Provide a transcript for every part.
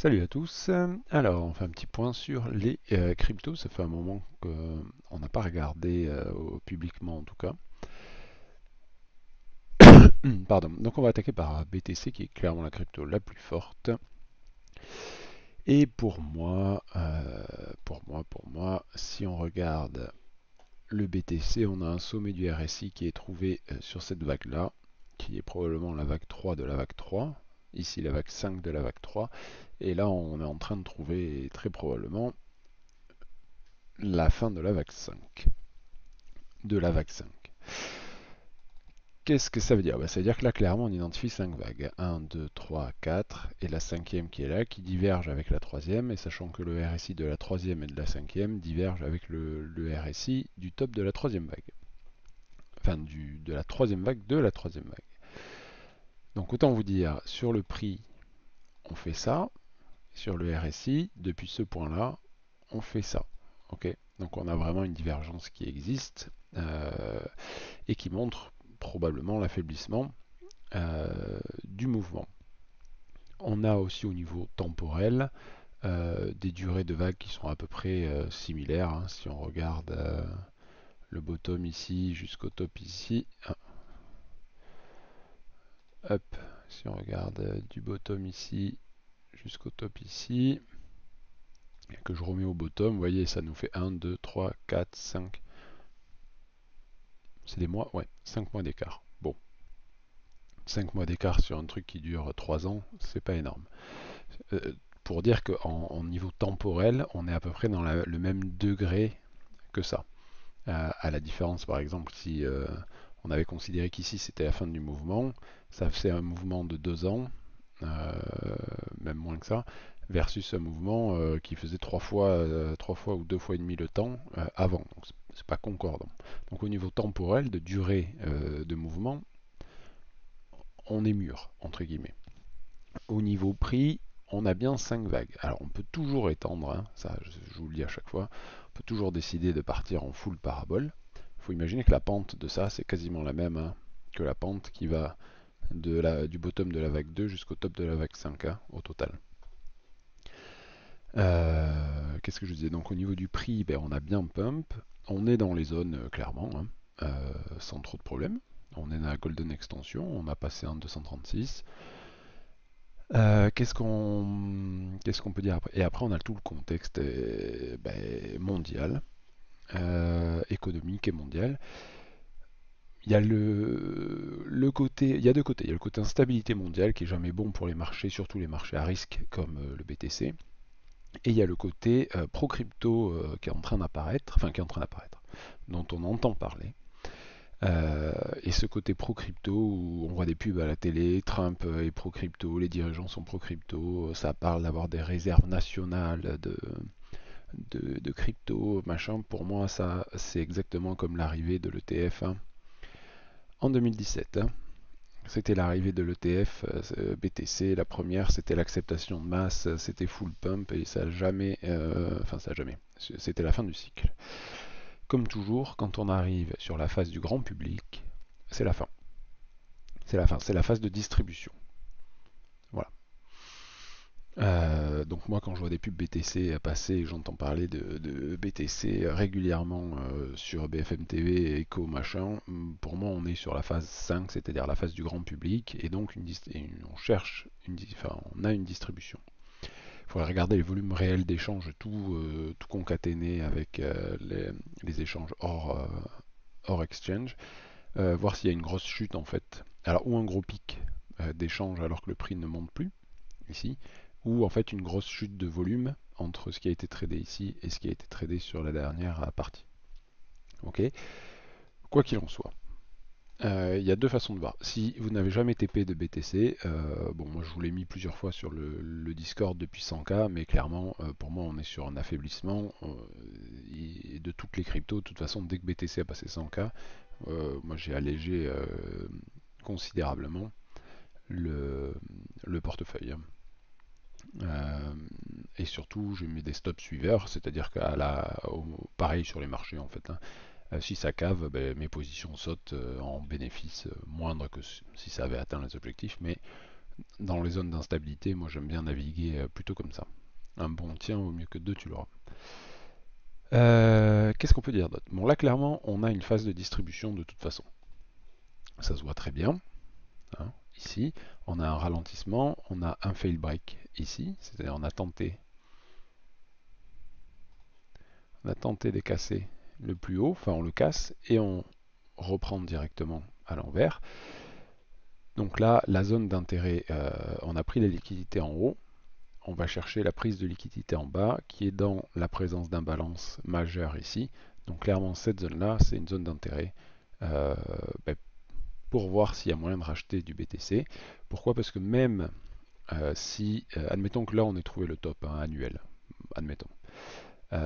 Salut à tous. Alors, on fait un petit point sur les cryptos. Ça fait un moment qu'on n'a pas regardé publiquement en tout cas. Pardon. Donc, on va attaquer par BTC qui est clairement la crypto la plus forte. Et pour moi, si on regarde le BTC, on a un sommet du RSI qui est trouvé sur cette vague-là, qui est probablement la vague 3 de la vague 3. Ici, la vague 5 de la vague 3. Et là, on est en train de trouver très probablement la fin de la vague 5. De la vague 5. Qu'est-ce que ça veut dire? Ça veut dire que là, clairement, on identifie 5 vagues. 1, 2, 3, 4, et la cinquième qui est là, qui diverge avec la troisième, et sachant que le RSI de la troisième et de la cinquième diverge avec le RSI du top de la troisième vague. Enfin, de la troisième vague de la troisième vague. Donc autant vous dire, sur le prix, on fait ça. Sur le RSI, depuis ce point-là, on fait ça. Ok. Donc on a vraiment une divergence qui existe et qui montre probablement l'affaiblissement du mouvement. On a aussi au niveau temporel des durées de vagues qui sont à peu près similaires. Hein. Si on regarde le bottom ici jusqu'au top ici, hop, si on regarde du bottom ici jusqu'au top ici, que je remets au bottom, vous voyez, ça nous fait 1, 2, 3, 4, 5. C'est des mois? Ouais, 5 mois d'écart. Bon, 5 mois d'écart sur un truc qui dure 3 ans, c'est pas énorme. Pour dire qu'en niveau temporel, on est à peu près dans le même degré que ça. À la différence, par exemple, si on avait considéré qu'ici c'était la fin du mouvement, ça faisait un mouvement de 2 ans, euh, même moins que ça, versus un mouvement qui faisait 3 fois ou 2 fois et demi le temps avant. Donc c'est pas concordant. Donc au niveau temporel, de durée de mouvement, on est mûr, entre guillemets. Au niveau prix, on a bien 5 vagues. Alors on peut toujours étendre, hein, ça je vous le dis à chaque fois, on peut toujours décider de partir en full parabole. Il faut imaginer que la pente de ça, c'est quasiment la même hein, que la pente qui va du bottom de la vague 2 jusqu'au top de la vague 5 hein, au total. Qu'est-ce que je disais? Donc au niveau du prix, ben, on a bien pump. On est dans les zones clairement, hein, sans trop de problèmes. On est dans la golden extension, on a passé en 236. Qu'est-ce qu'on peut dire après? Et après, on a tout le contexte ben, mondial, économique et mondial. Il y a le côté, il y a deux côtés. Il y a le côté instabilité mondiale qui est jamais bon pour les marchés, surtout les marchés à risque comme le BTC. Et il y a le côté pro-crypto qui est en train d'apparaître, enfin qui est en train d'apparaître, dont on entend parler. Et ce côté pro-crypto où on voit des pubs à la télé, Trump est pro-crypto, les dirigeants sont pro-crypto, ça parle d'avoir des réserves nationales de crypto, machin. Pour moi, ça, c'est exactement comme l'arrivée de l'ETF hein, en 2017. Hein. C'était l'arrivée de l'ETF BTC, la première, c'était l'acceptation de masse, c'était full pump et ça n'a jamais, enfin ça n'a jamais, c'était la fin du cycle. Comme toujours, quand on arrive sur la phase du grand public, c'est la fin. C'est la fin, c'est la phase de distribution. Voilà. Donc moi quand je vois des pubs BTC passer, j'entends parler de BTC régulièrement sur BFM TV, Echo, machin, pour moi on est sur la phase 5, c'est-à-dire la phase du grand public, et donc on cherche, enfin, on a une distribution. Il faudrait regarder les volumes réels d'échanges, tout concaténé avec les échanges hors exchange, voir s'il y a une grosse chute en fait, alors ou un gros pic d'échange alors que le prix ne monte plus ici, ou en fait une grosse chute de volume entre ce qui a été tradé ici et ce qui a été tradé sur la dernière partie. Ok. Quoi qu'il en soit, il y a deux façons de voir. Si vous n'avez jamais TP de BTC, bon moi je vous l'ai mis plusieurs fois sur le Discord depuis 100K, mais clairement pour moi on est sur un affaiblissement de toutes les cryptos. De toute façon dès que BTC a passé 100K, moi j'ai allégé considérablement le, le portefeuille. Euh, et surtout, je mets des stop suiveurs, c'est-à-dire pareil sur les marchés en fait. Hein. Si ça cave, ben, mes positions sautent en bénéfice moindre que si ça avait atteint les objectifs, mais Dans les zones d'instabilité, moi j'aime bien naviguer plutôt comme ça. Un bon tien vaut mieux que deux, tu l'auras. Qu'est-ce qu'on peut dire d'autre? Bon, là clairement, on a une phase de distribution de toute façon. Ça se voit très bien, hein. Ici, on a un ralentissement, on a un fail break ici, c'est-à-dire on a tenté de casser le plus haut, enfin on le casse et on reprend directement à l'envers. Donc là, la zone d'intérêt, on a pris la liquidité en haut, on va chercher la prise de liquidité en bas qui est dans la présence d'imbalance majeure ici. Donc clairement cette zone-là, c'est une zone d'intérêt euh, ben, pour voir s'il y a moyen de racheter du BTC. Pourquoi? Parce que même si, admettons que là on ait trouvé le top hein, annuel, admettons, il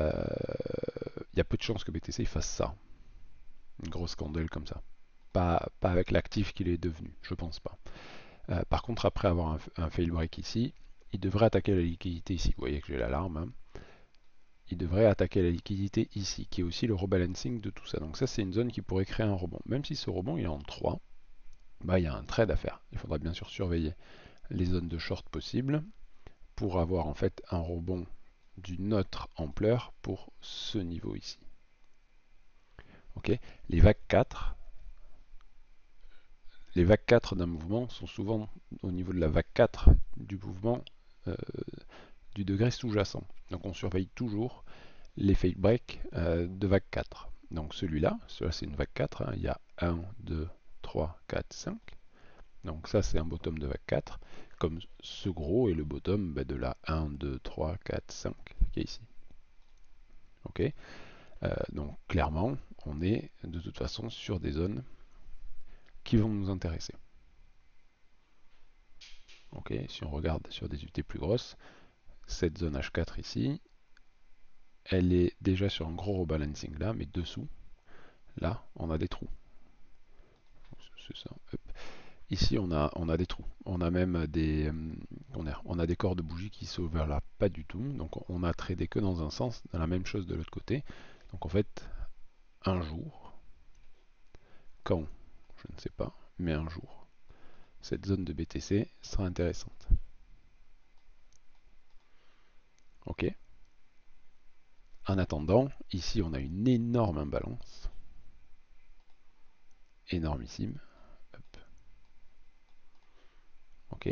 y a peu de chances que BTC fasse ça, une grosse candale comme ça. Pas avec l'actif qu'il est devenu, je pense pas. Par contre, après avoir un fail break ici, il devrait attaquer la liquidité ici. Vous voyez que j'ai l'alarme. Hein. Il devrait attaquer la liquidité ici, qui est aussi le rebalancing de tout ça. Donc ça, c'est une zone qui pourrait créer un rebond. Même si ce rebond il est en 3, bah, il y a un trade à faire. Il faudra bien sûr surveiller les zones de short possibles pour avoir en fait un rebond d'une autre ampleur pour ce niveau ici. Ok, les vagues 4, les vagues 4 d'un mouvement sont souvent au niveau de la vague 4 du mouvement du degré sous-jacent. Donc on surveille toujours les fail break de vague 4. Donc celui-là c'est une vague 4, hein. Il y a 1, 2, 3, 4, 5. Donc ça c'est un bottom de vague 4, comme ce gros est le bottom de la 1, 2, 3, 4, 5 qui est ici. Ok, donc clairement on est de toute façon sur des zones qui vont nous intéresser. Ok, si on regarde sur des UT plus grosses, cette zone H4 ici, elle est déjà sur un gros rebalancing là, mais dessous, là, on a des trous. C'est ça. Ici, on a des trous. On a même on a des corps de bougies qui s'overlappent pas du tout. Donc on a tradé que dans un sens, dans la même chose de l'autre côté. Donc en fait, un jour, quand, je ne sais pas, mais un jour, cette zone de BTC sera intéressante. Ok. En attendant, ici on a une énorme imbalance. Énormissime. Hop. Ok.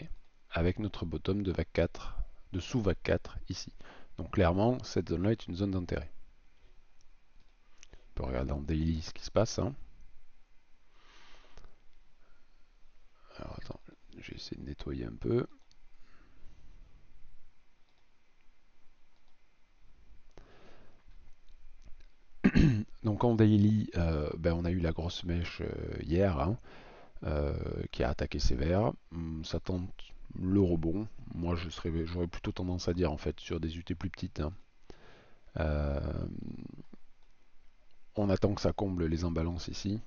Avec notre bottom de vague 4, de sous vague 4 ici. Donc clairement, cette zone-là est une zone d'intérêt. On peut regarder en daily ce qui se passe. Hein. Alors attends, je vais essayer de nettoyer un peu. Donc en daily, on a eu la grosse mèche hier hein, qui a attaqué sévère. Ça tente le rebond. Moi j'aurais plutôt tendance à dire en fait sur des UT plus petites. Hein. Euh, on attend que ça comble les imbalances ici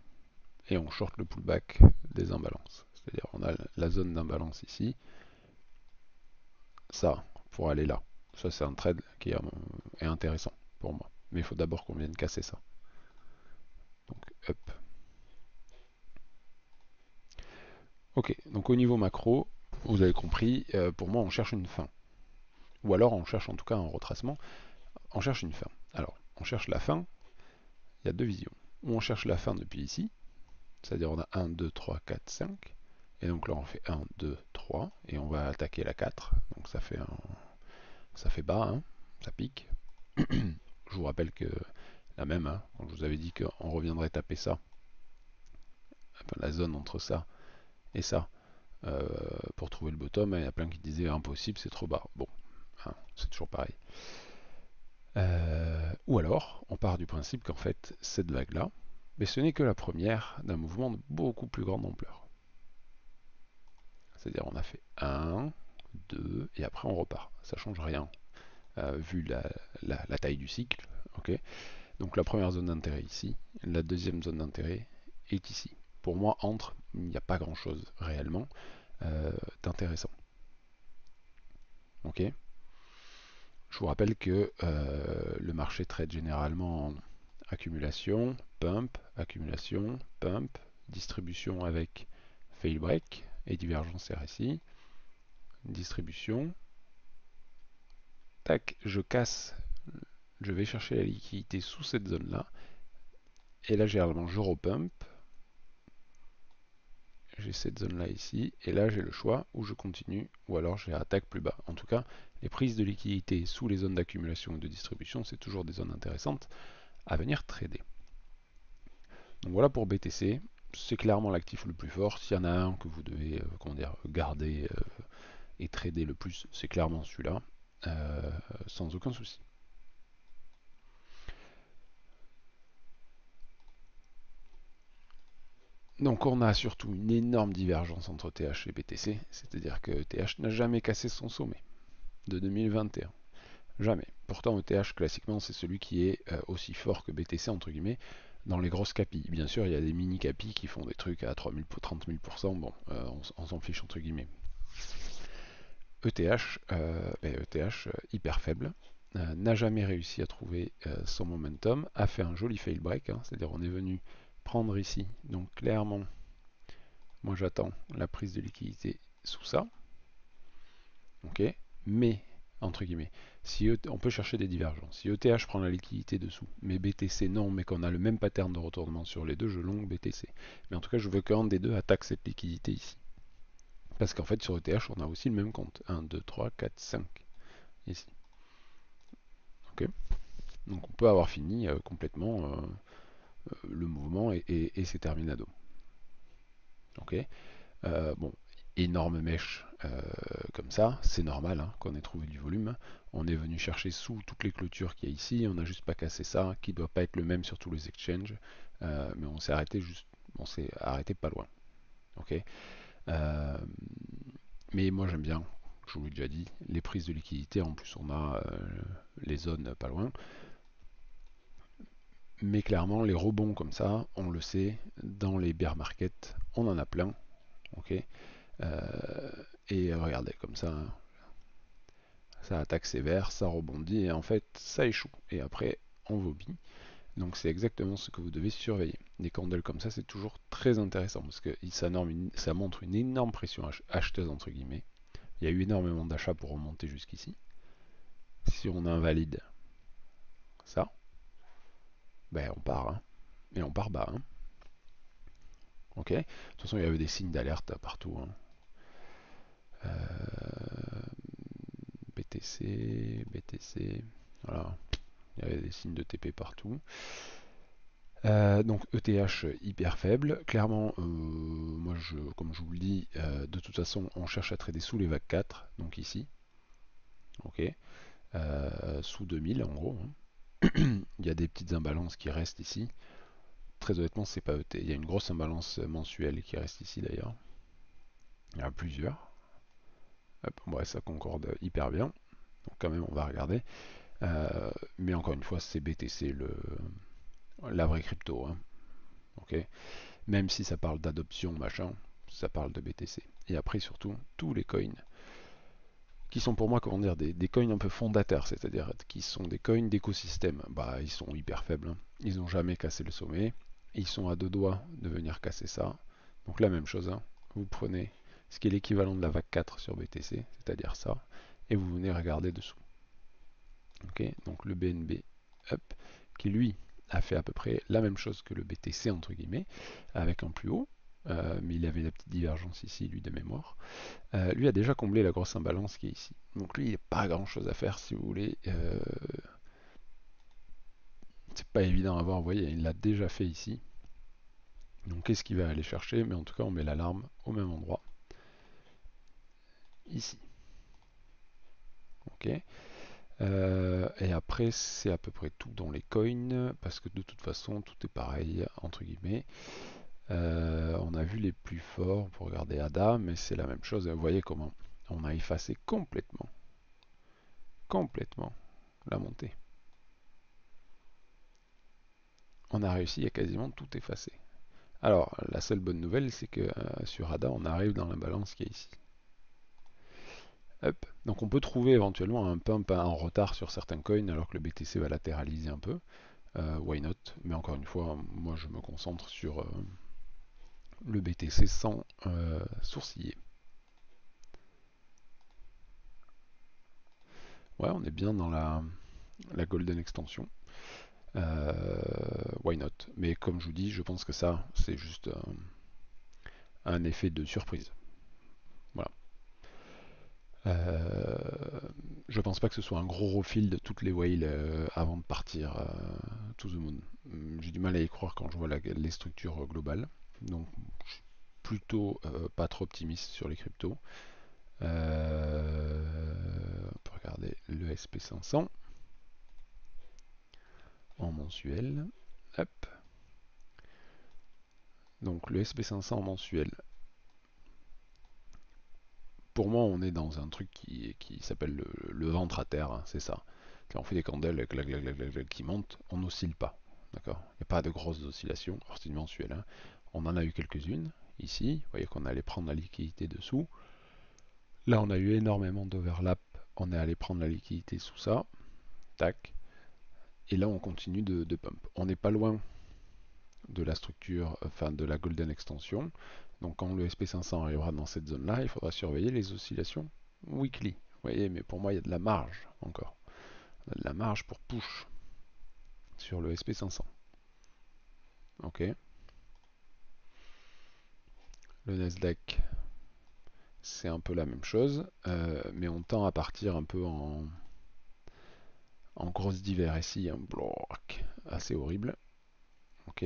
et on short le pullback des imbalances. C'est-à-dire on a la zone d'imbalance ici, ça pour aller là. Ça c'est un trade qui est intéressant pour moi. Mais il faut d'abord qu'on vienne casser ça. Donc up. Ok, donc au niveau macro, vous avez compris, pour moi on cherche une fin. Ou alors on cherche en tout cas un retracement, on cherche une fin. Alors, on cherche la fin, il y a deux visions. Ou on cherche la fin depuis ici, c'est-à-dire on a 1, 2, 3, 4, 5. Et donc là on fait 1, 2, 3, et on va attaquer la 4. Donc ça fait bas, hein, ça pique. Je vous rappelle que la même, hein, quand je vous avais dit qu'on reviendrait taper ça, enfin, la zone entre ça et ça, pour trouver le bottom, il y a plein qui disaient impossible, c'est trop bas. Bon, hein, c'est toujours pareil. Ou alors, on part du principe qu'en fait, cette vague-là, mais ce n'est que la première d'un mouvement de beaucoup plus grande ampleur. C'est-à-dire, on a fait 1, 2, et après on repart. Ça ne change rien, vu la taille du cycle. Okay, donc la première zone d'intérêt ici, la deuxième zone d'intérêt est ici. Pour moi, entre, il n'y a pas grand-chose réellement d'intéressant. Ok. Je vous rappelle que le marché trade généralement en accumulation, pump, distribution avec fail break et divergence RSI. distribution, tac, je casse, je vais chercher la liquidité sous cette zone-là, et là généralement je repump, j'ai cette zone-là ici, et là j'ai le choix où je continue, ou alors j'ai attaque plus bas. En tout cas, les prises de liquidité sous les zones d'accumulation ou de distribution, c'est toujours des zones intéressantes à venir trader. Donc voilà pour BTC, c'est clairement l'actif le plus fort. S'il y en a un que vous devez garder et trader le plus, c'est clairement celui-là, sans aucun souci. Donc on a surtout une énorme divergence entre TH et BTC, c'est-à-dire que TH n'a jamais cassé son sommet de 2021. Jamais. Pourtant ETH classiquement c'est celui qui est aussi fort que BTC entre guillemets dans les grosses capis. Bien sûr il y a des mini capis qui font des trucs à 3000, 30 000%, bon on s'en fiche entre guillemets. ETH hyper faible, n'a jamais réussi à trouver son momentum, a fait un joli fail break, hein, c'est-à-dire on est venu prendre ici, donc clairement moi j'attends la prise de liquidité sous ça, ok, mais entre guillemets, si on peut chercher des divergences. Si ETH prend la liquidité dessous, mais BTC non, mais qu'on a le même pattern de retournement sur les deux, je long BTC. Mais en tout cas, je veux qu'un des deux attaque cette liquidité ici. Parce qu'en fait, sur ETH, on a aussi le même compte. 1, 2, 3, 4, 5. Ici. Ok. Donc on peut avoir fini complètement le mouvement et c'est terminado. Ok. Bon, énorme mèche comme ça, c'est normal hein, qu'on ait trouvé du volume. On est venu chercher sous toutes les clôtures qu'il y a ici, on n'a juste pas cassé ça, qui ne doit pas être le même sur tous les exchanges, mais on s'est arrêté pas loin. Ok. Euh, mais moi j'aime bien, je vous l'ai déjà dit, les prises de liquidité, en plus on a les zones pas loin. Mais clairement, les rebonds comme ça, on le sait, dans les bear markets, on en a plein. Ok. Et regardez, comme ça attaque sévère, ça rebondit et en fait, ça échoue. Et après, on vomit. Donc c'est exactement ce que vous devez surveiller. Des candles comme ça, c'est toujours très intéressant parce que ça montre une énorme pression acheteuse entre guillemets. Il y a eu énormément d'achats pour remonter jusqu'ici. Si on invalide ça, ben on part. Hein. Et on part bas. Hein. Ok. De toute façon, il y avait des signes d'alerte partout. Hein. BTC, BTC, voilà, il y avait des signes de TP partout. Donc ETH hyper faible. Clairement, moi, comme je vous le dis, de toute façon, on cherche à trader sous les vagues 4, donc ici, ok, sous 2000 en gros. Hein. Il y a des petites imbalances qui restent ici. Très honnêtement, c'est pas ET. Il y a une grosse imbalance mensuelle qui reste ici d'ailleurs. Il y en a plusieurs. Hop, ouais, ça concorde hyper bien. Donc quand même, on va regarder. Mais encore une fois, c'est BTC la vraie crypto. Hein. Okay. Même si ça parle d'adoption, machin, ça parle de BTC. Et après, surtout, tous les coins qui sont pour moi, comment dire, des coins un peu fondateurs, c'est-à-dire qui sont des coins d'écosystème. Bah, ils sont hyper faibles. Hein. Ils n'ont jamais cassé le sommet. Ils sont à deux doigts de venir casser ça. Donc la même chose. Hein. Vous prenez ce qui est l'équivalent de la vague 4 sur BTC, c'est-à-dire ça, et vous venez regarder dessous. Okay, donc le BNB up, qui lui a fait à peu près la même chose que le BTC entre guillemets, avec un plus haut, mais il avait la petite divergence ici, lui de mémoire. Lui a déjà comblé la grosse imbalance qui est ici. Donc lui, il n'y a pas grand chose à faire si vous voulez. C'est pas évident à voir, vous voyez, il l'a déjà fait ici. Donc qu'est-ce qu'il va aller chercher? Mais en tout cas, on met l'alarme au même endroit. Ici. Ok. Et après, c'est à peu près tout dans les coins, parce que de toute façon, tout est pareil, entre guillemets. On a vu les plus forts pour regarder ADA, mais c'est la même chose. Vous voyez comment on a effacé complètement la montée. On a réussi à quasiment tout effacer. Alors, la seule bonne nouvelle, c'est que sur ADA, on arrive dans la balance qui est ici. Hop. Donc on peut trouver éventuellement un pump en retard sur certains coins alors que le BTC va latéraliser un peu. Why not? Mais encore une fois, moi je me concentre sur le BTC sans sourciller. Ouais, on est bien dans la golden extension. Why not? Mais comme je vous dis, je pense que ça, c'est juste un effet de surprise. Voilà. Je pense pas que ce soit un gros refill de toutes les whales avant de partir to the moon. J'ai du mal à y croire quand je vois les structures globales. Donc, je suis plutôt pas trop optimiste sur les cryptos. On peut regarder le SP500 en mensuel. Hop. Donc le SP500 en mensuel. Pour moi, on est dans un truc qui s'appelle le ventre à terre, hein, c'est ça. Quand on fait des candelles qui montent, on n'oscille pas. D'accord. Il n'y a pas de grosses oscillations. Alors c'est du mensuel, hein. On en a eu quelques-unes ici. Vous voyez qu'on allait prendre la liquidité dessous. Là, on a eu énormément d'overlap. On est allé prendre la liquidité sous ça. Tac. Et là, on continue de pump. On n'est pas loin de la structure, enfin de la golden extension. Donc quand le SP500 arrivera dans cette zone-là, il faudra surveiller les oscillations weekly. Vous voyez, mais pour moi, il y a de la marge encore. On a de la marge pour push sur le SP500. Ok. Le Nasdaq, c'est un peu la même chose, mais on tend à partir un peu en grosse divers ici, un bloc assez horrible. Ok.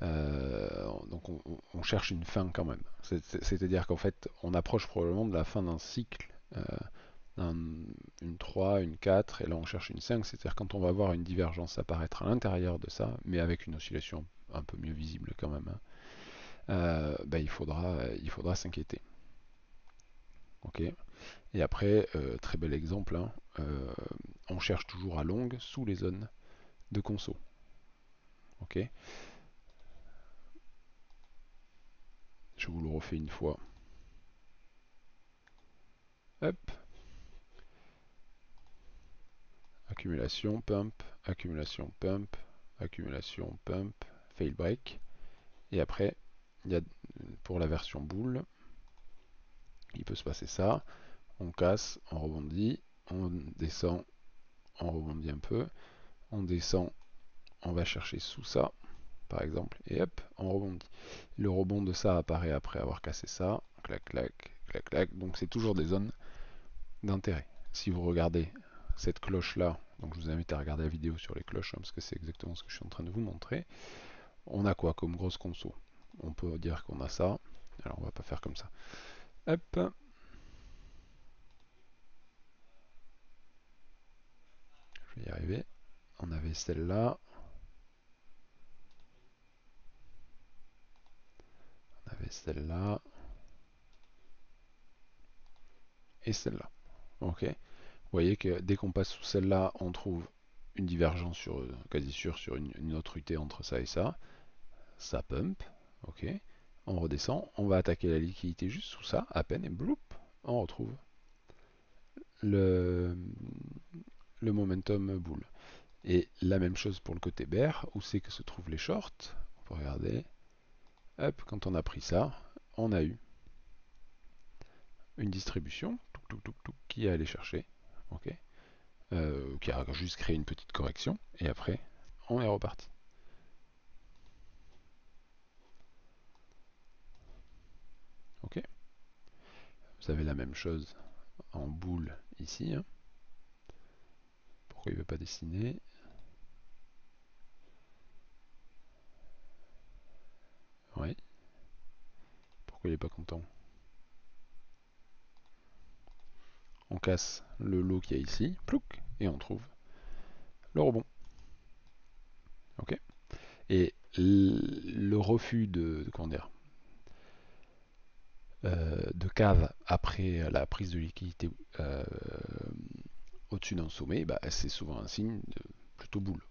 Donc on cherche une fin quand même. C'est-à-dire qu'en fait, on approche probablement de la fin d'un cycle, une 3, une 4, et là on cherche une 5, c'est-à-dire quand on va voir une divergence apparaître à l'intérieur de ça, mais avec une oscillation un peu mieux visible quand même, hein, bah, il faudra s'inquiéter. Ok. Et après, très bel exemple, hein, on cherche toujours à longue sous les zones de conso. Ok. Je vous le refais une fois. Hop. Accumulation, pump, accumulation, pump, accumulation, pump, fail break. Et après, il y a, pour la version boule, il peut se passer ça. On casse, on rebondit, on descend, on rebondit un peu, on descend, on va chercher sous ça, par exemple, et hop, on rebondit. Le rebond de ça apparaît après avoir cassé ça, clac, clac, clac, clac. Donc c'est toujours des zones d'intérêt. Si vous regardez cette cloche là, donc je vous invite à regarder la vidéo sur les cloches, hein, parce que c'est exactement ce que je suis en train de vous montrer. On a quoi comme grosse conso? On peut dire qu'on a ça. Alors on va pas faire comme ça. Hop. Je vais y arriver. On avait celle-là. On avait celle-là. Et celle-là. Ok. Vous voyez que dès qu'on passe sous celle-là, on trouve une divergence sur, quasi sûr sur une autre UT entre ça et ça. Ça pump. Ok. On redescend. On va attaquer la liquidité juste sous ça, à peine, et bloup, on retrouve le, le momentum boule. Et la même chose pour le côté bear, où c'est que se trouvent les shorts. On peut regarder. Hop, quand on a pris ça, on a eu une distribution qui est allée chercher, ok, qui a juste créé une petite correction, et après, on est reparti. Ok. Vous avez la même chose en boule ici. Hein. Pourquoi il ne veut pas dessiner? Oui. Pourquoi il n'est pas content? On casse le lot qu'il y a ici, plouc, et on trouve le rebond. Ok. Et le refus comment dire, de cave après la prise de liquidité au-dessus d'un sommet, bah, c'est souvent un signe de plutôt boule.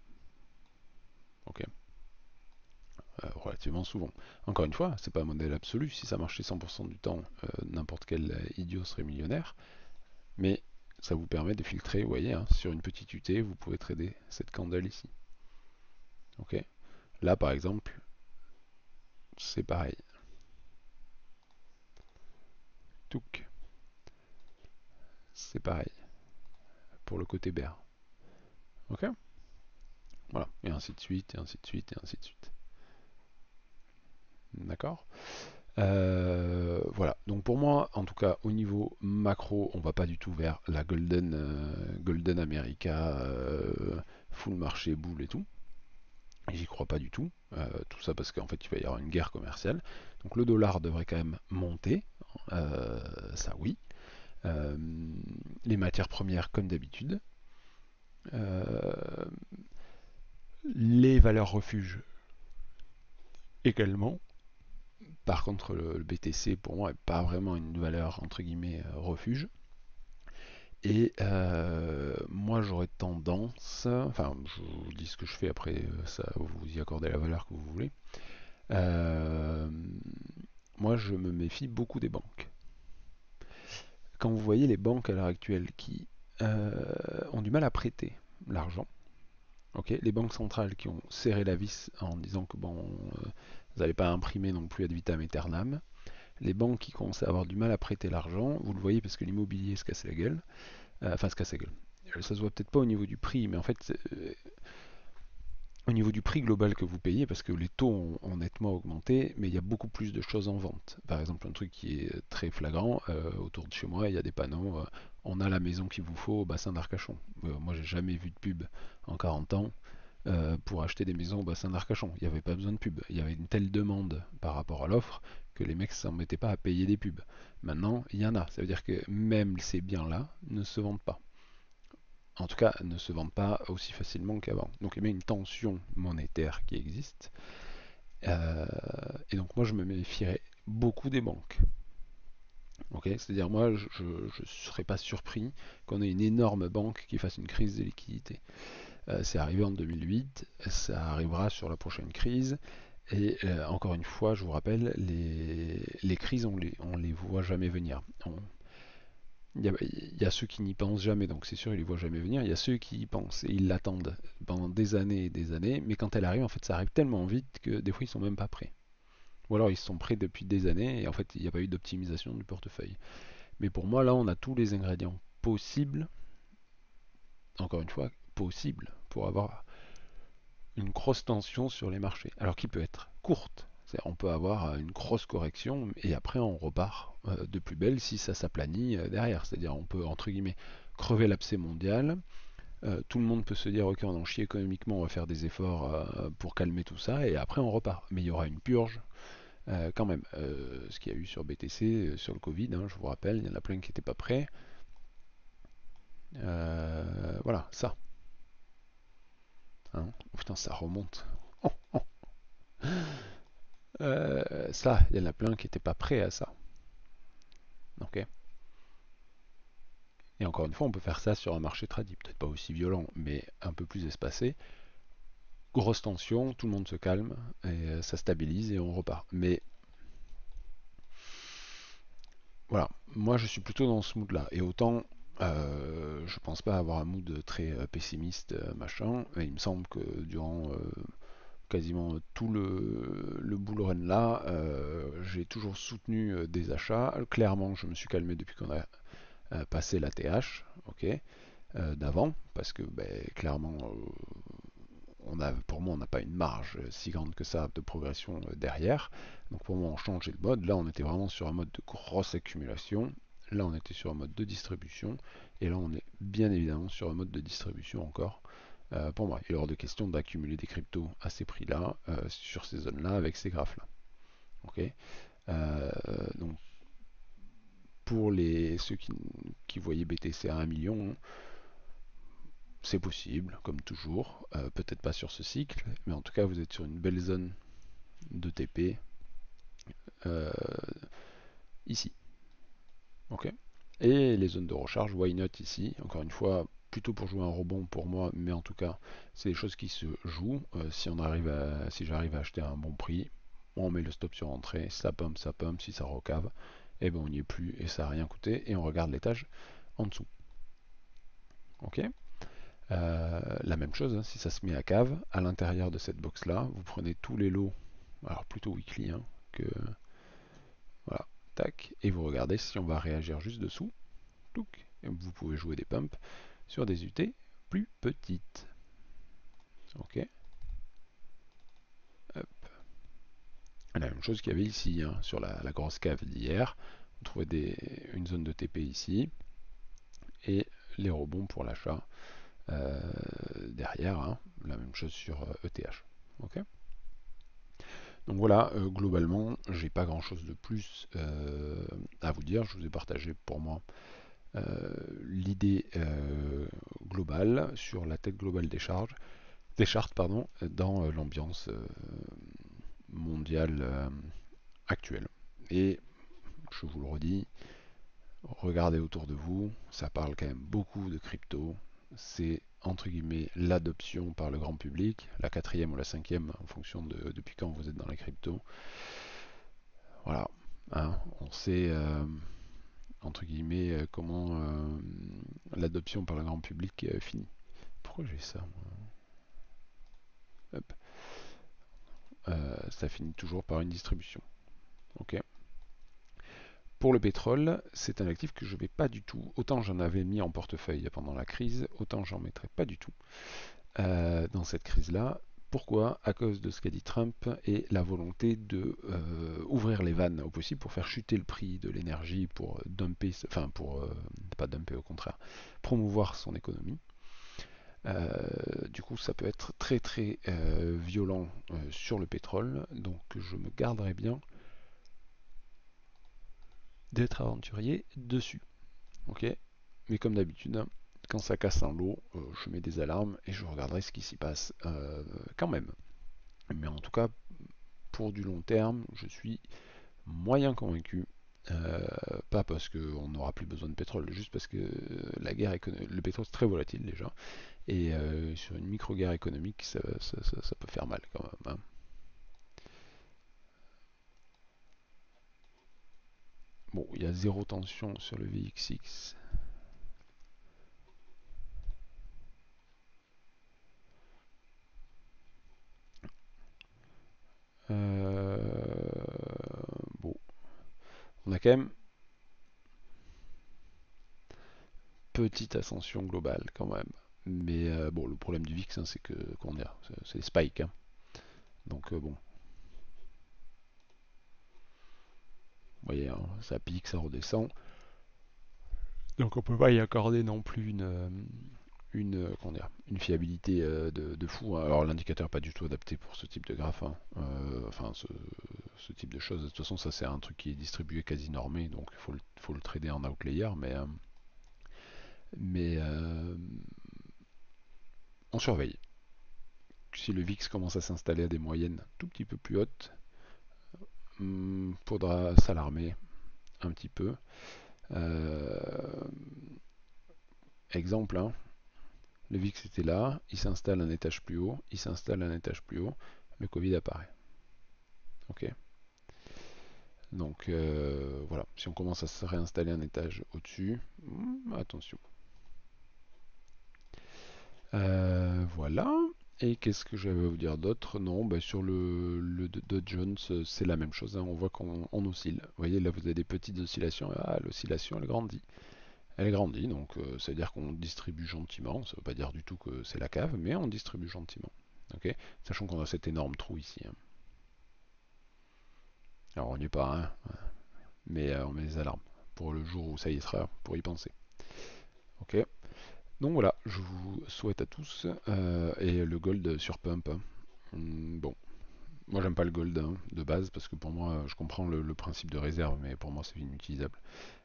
Ok. Relativement souvent. Encore une fois, c'est pas un modèle absolu. Si ça marchait 100% du temps, n'importe quel idiot serait millionnaire. Mais ça vous permet de filtrer, vous voyez, hein, sur une petite UT, vous pouvez trader cette candle ici. Ok. Là, par exemple, c'est pareil. Touk. C'est pareil. pour le côté bear. Ok? Voilà, et ainsi de suite, et ainsi de suite, et ainsi de suite. D'accord? Voilà, donc pour moi, en tout cas, au niveau macro, on va pas du tout vers la Golden America, full marché, boule et tout. J'y crois pas du tout. Tout ça parce qu'en fait, il va y avoir une guerre commerciale. Donc le dollar devrait quand même monter, ça oui. Euh, les matières premières comme d'habitude. Euh, les valeurs refuges également. Par contre, le BTC pour moi n'est pas vraiment une valeur entre guillemets refuge. Et moi j'aurais tendance, enfin je vous dis ce que je fais après, ça vous y accordez la valeur que vous voulez. Euh, moi je me méfie beaucoup des banques. Quand vous voyez les banques à l'heure actuelle qui ont du mal à prêter l'argent, ok, les banques centrales qui ont serré la vis en disant que bon, vous n'allez pas imprimer non plus ad vitam aeternam, les banques qui commencent à avoir du mal à prêter l'argent, vous le voyez parce que l'immobilier se casse la gueule, enfin se casse la gueule. Ça se voit peut-être pas au niveau du prix, mais en fait, au niveau du prix global que vous payez, parce que les taux ont nettement augmenté, mais il y a beaucoup plus de choses en vente. Par exemple, un truc qui est très flagrant, autour de chez moi, il y a des panneaux, on a la maison qu'il vous faut au bassin d'Arcachon. Moi, j'ai jamais vu de pub en 40 ans pour acheter des maisons au bassin d'Arcachon. Il n'y avait pas besoin de pub. Il y avait une telle demande par rapport à l'offre que les mecs ne s'en mettaient pas à payer des pubs. Maintenant, il y en a. Ça veut dire que même ces biens-là ne se vendent pas. En tout cas, ne se vendent pas aussi facilement qu'avant. Donc il y a une tension monétaire qui existe. Euh, et donc moi, je me méfierais beaucoup des banques. Okay, c'est-à-dire moi, je ne serais pas surpris qu'on ait une énorme banque qui fasse une crise de liquidité. C'est arrivé en 2008, ça arrivera sur la prochaine crise. Et encore une fois, je vous rappelle, les crises, on les voit jamais venir. Il y a ceux qui n'y pensent jamais, donc c'est sûr, ils les voient jamais venir. Il y a ceux qui y pensent et ils l'attendent pendant des années et des années, mais quand elle arrive, en fait, ça arrive tellement vite que des fois, ils sont même pas prêts. Ou alors, ils sont prêts depuis des années et en fait, il n'y a pas eu d'optimisation du portefeuille. Mais pour moi, là, on a tous les ingrédients possibles, encore une fois, possibles, pour avoir une grosse tension sur les marchés. Alors qui peut être courte. On peut avoir une grosse correction et après on repart de plus belle si ça s'aplanit derrière. C'est-à-dire on peut entre guillemets crever l'abcès mondial. Tout le monde peut se dire ok on en chie économiquement, on va faire des efforts pour calmer tout ça et après on repart. Mais il y aura une purge quand même. Ce qu'il y a eu sur BTC, sur le Covid, hein, je vous rappelle, il y en a plein qui n'étaient pas prêts. Voilà, ça. Hein. Oh, putain, ça remonte. Oh, oh. Ça, il y en a plein qui n'étaient pas prêts à ça. Ok. Et encore une fois, on peut faire ça sur un marché tradit, peut-être pas aussi violent, mais un peu plus espacé. Grosse tension, tout le monde se calme, et ça stabilise et on repart. Mais voilà, moi je suis plutôt dans ce mood-là. Et autant, je pense pas avoir un mood très pessimiste, machin, mais il me semble que durant quasiment tout le bull run là, j'ai toujours soutenu des achats. Clairement, je me suis calmé depuis qu'on a passé la TH, ok, d'avant, parce que ben, clairement, pour moi, on n'a pas une marge si grande que ça de progression derrière. Donc pour moi, on changeait de mode. Là, on était vraiment sur un mode de grosse accumulation. Là, on était sur un mode de distribution. Et là, on est bien évidemment sur un mode de distribution encore. Pour moi, il est hors de question d'accumuler des cryptos à ces prix-là, sur ces zones-là, avec ces graphes-là. Ok. Donc pour ceux qui voyaient BTC à 1 million, c'est possible, comme toujours. Peut-être pas sur ce cycle, mais en tout cas, vous êtes sur une belle zone de TP euh, ici. Ok. Et les zones de recharge, why not ici. Encore une fois, plutôt pour jouer un rebond pour moi, mais en tout cas, c'est des choses qui se jouent. Si j'arrive à acheter à un bon prix, on met le stop sur entrée, ça pump, si ça recave, et ben on n'y est plus et ça n'a rien coûté et on regarde l'étage en dessous. Ok. La même chose, hein, si ça se met à cave, à l'intérieur de cette box là, vous prenez tous les lots, alors plutôt weekly, hein, que voilà, tac, et vous regardez si on va réagir juste dessous, touc, et vous pouvez jouer des pumps. sur des UT plus petites. Ok. Hop. La même chose qu'il y avait ici, hein, sur la grosse cave d'hier. On trouvait une zone de TP ici et les rebonds pour l'achat derrière. Hein, la même chose sur ETH. Ok. Donc voilà, globalement, j'ai pas grand chose de plus à vous dire. Je vous ai partagé pour moi l'idée globale sur la tête globale des chartes pardon, dans l'ambiance mondiale actuelle. Et je vous le redis, regardez autour de vous, ça parle quand même beaucoup de crypto. C'est entre guillemets l'adoption par le grand public, la quatrième ou la cinquième en fonction de depuis quand vous êtes dans les cryptos. Voilà, hein, on sait entre guillemets comment l'adoption par le grand public finit. Pourquoi j'ai ça moi? Hop. Ça finit toujours par une distribution. Ok. Pour le pétrole, c'est un actif que je ne vais pas du tout. Autant j'en avais mis en portefeuille pendant la crise, autant j'en mettrai pas du tout dans cette crise-là. Pourquoi? À cause de ce qu'a dit Trump et la volonté de ouvrir les vannes au possible pour faire chuter le prix de l'énergie, pour dumper, enfin pour pas dumper au contraire, promouvoir son économie. Du coup, ça peut être très très violent sur le pétrole, donc je me garderai bien d'être aventurier dessus. Ok. Mais comme d'habitude, quand ça casse un lot, je mets des alarmes et je regarderai ce qui s'y passe quand même. Mais en tout cas, pour du long terme, je suis moyen convaincu. Pas parce qu'on n'aura plus besoin de pétrole, juste parce que le pétrole c'est très volatile déjà, et sur une micro-guerre économique, ça peut faire mal quand même. Hein. Bon, il y a zéro tension sur le VXX. Bon, on a quand même petite ascension globale quand même. Mais bon, le problème du VIX, hein, c'est que qu'on a, c'est les spikes. Hein. Donc bon, vous voyez, hein, ça pique, ça redescend. Donc on peut pas y accorder non plus une fiabilité de fou. Hein. Alors l'indicateur n'est pas du tout adapté pour ce type de graphe. Hein. Enfin, ce type de choses. De toute façon, ça c'est un truc qui est distribué quasi normé, donc faut le trader en outlayer. Mais on surveille. Si le VIX commence à s'installer à des moyennes tout petit peu plus hautes, faudra s'alarmer un petit peu. Euh, Exemple, hein, le VIX était là, il s'installe un étage plus haut, il s'installe un étage plus haut, le Covid apparaît. Ok. Donc voilà, si on commence à se réinstaller un étage au-dessus, attention. Voilà. Et qu'est-ce que j'avais à vous dire d'autre? Non, bah sur le Dow Jones, c'est la même chose. Hein. On voit qu'on oscille. Vous voyez, là, vous avez des petites oscillations. Ah, l'oscillation, elle grandit. Elle grandit, donc ça veut dire qu'on distribue gentiment. Ça ne veut pas dire du tout que c'est la cave, mais on distribue gentiment. Ok. Sachant qu'on a cet énorme trou ici. Hein. Alors, on n'y est pas, hein, mais on met des alarmes pour le jour où ça y sera, pour y penser. Ok. Donc voilà, je vous souhaite à tous et le gold sur pump. Hein. Bon, moi j'aime pas le gold hein, de base parce que pour moi je comprends le principe de réserve, mais pour moi c'est inutilisable.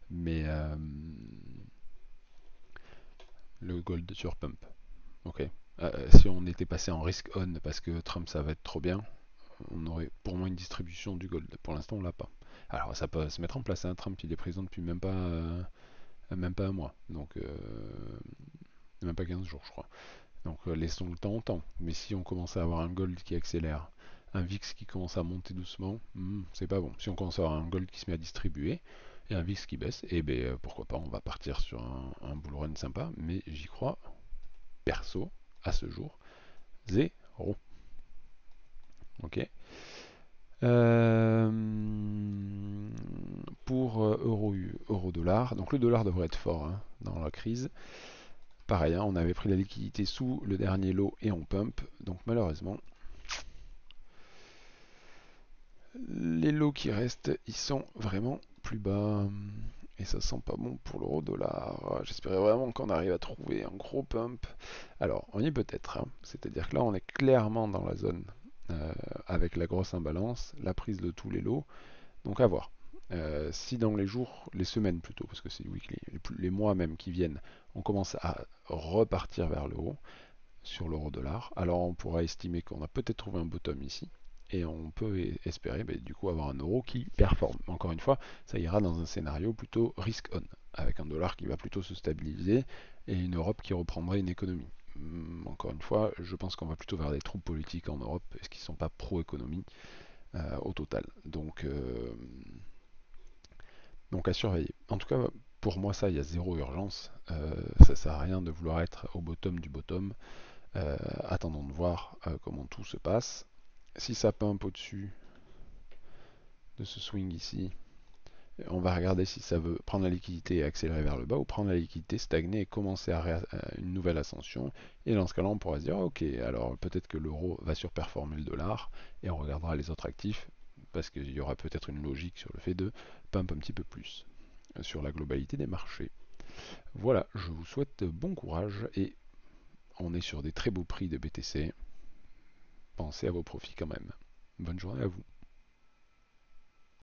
Mais le gold sur pump, ok. Si on était passé en risk on parce que Trump ça va être trop bien, on aurait pour moi une distribution du gold. Pour l'instant on l'a pas. Alors ça peut se mettre en place. Hein. Trump il est président depuis même pas un mois, donc même pas 15 jours je crois. Donc laissons le temps au temps. Mais si on commence à avoir un gold qui accélère, un VIX qui commence à monter doucement, c'est pas bon. Si on commence à avoir un gold qui se met à distribuer et un VIX qui baisse, et ben pourquoi pas, on va partir sur un bull run sympa. Mais j'y crois, perso, à ce jour, zéro. Ok. Euh, pour euro dollar, donc le dollar devrait être fort hein, dans la crise. pareil, hein, on avait pris la liquidité sous le dernier lot et on pump. Donc malheureusement, les lots qui restent, ils sont vraiment plus bas. Et ça sent pas bon pour l'euro dollar. J'espérais vraiment qu'on arrive à trouver un gros pump. Alors, on y est peut-être, hein. C'est-à-dire que là, on est clairement dans la zone avec la grosse imbalance, la prise de tous les lots. Donc à voir. Si dans les jours, les semaines plutôt, parce que c'est weekly, les mois même qui viennent, on commence à repartir vers le haut sur l'euro dollar, alors on pourra estimer qu'on a peut-être trouvé un bottom ici. Et on peut espérer du coup avoir un euro qui performe. Encore une fois, ça ira dans un scénario plutôt risk on, avec un dollar qui va plutôt se stabiliser et une Europe qui reprendrait une économie. Encore une fois, je pense qu'on va plutôt vers des troupes politiques en Europe, ce qui ne sont pas pro-économie au total. Donc à surveiller. En tout cas, pour moi, ça, il y a zéro urgence. Ça sert à rien de vouloir être au bottom du bottom. Attendons de voir comment tout se passe. Si ça pump au-dessus de ce swing ici, on va regarder si ça veut prendre la liquidité et accélérer vers le bas ou prendre la liquidité, stagner et commencer une nouvelle ascension. Et dans ce cas-là, on pourra se dire, ok, alors peut-être que l'euro va surperformer le dollar et on regardera les autres actifs parce qu'il y aura peut-être une logique sur le fait de pump un petit peu plus sur la globalité des marchés. Voilà, je vous souhaite bon courage et on est sur des très beaux prix de BTC. Pensez à vos profits quand même. Bonne journée à vous.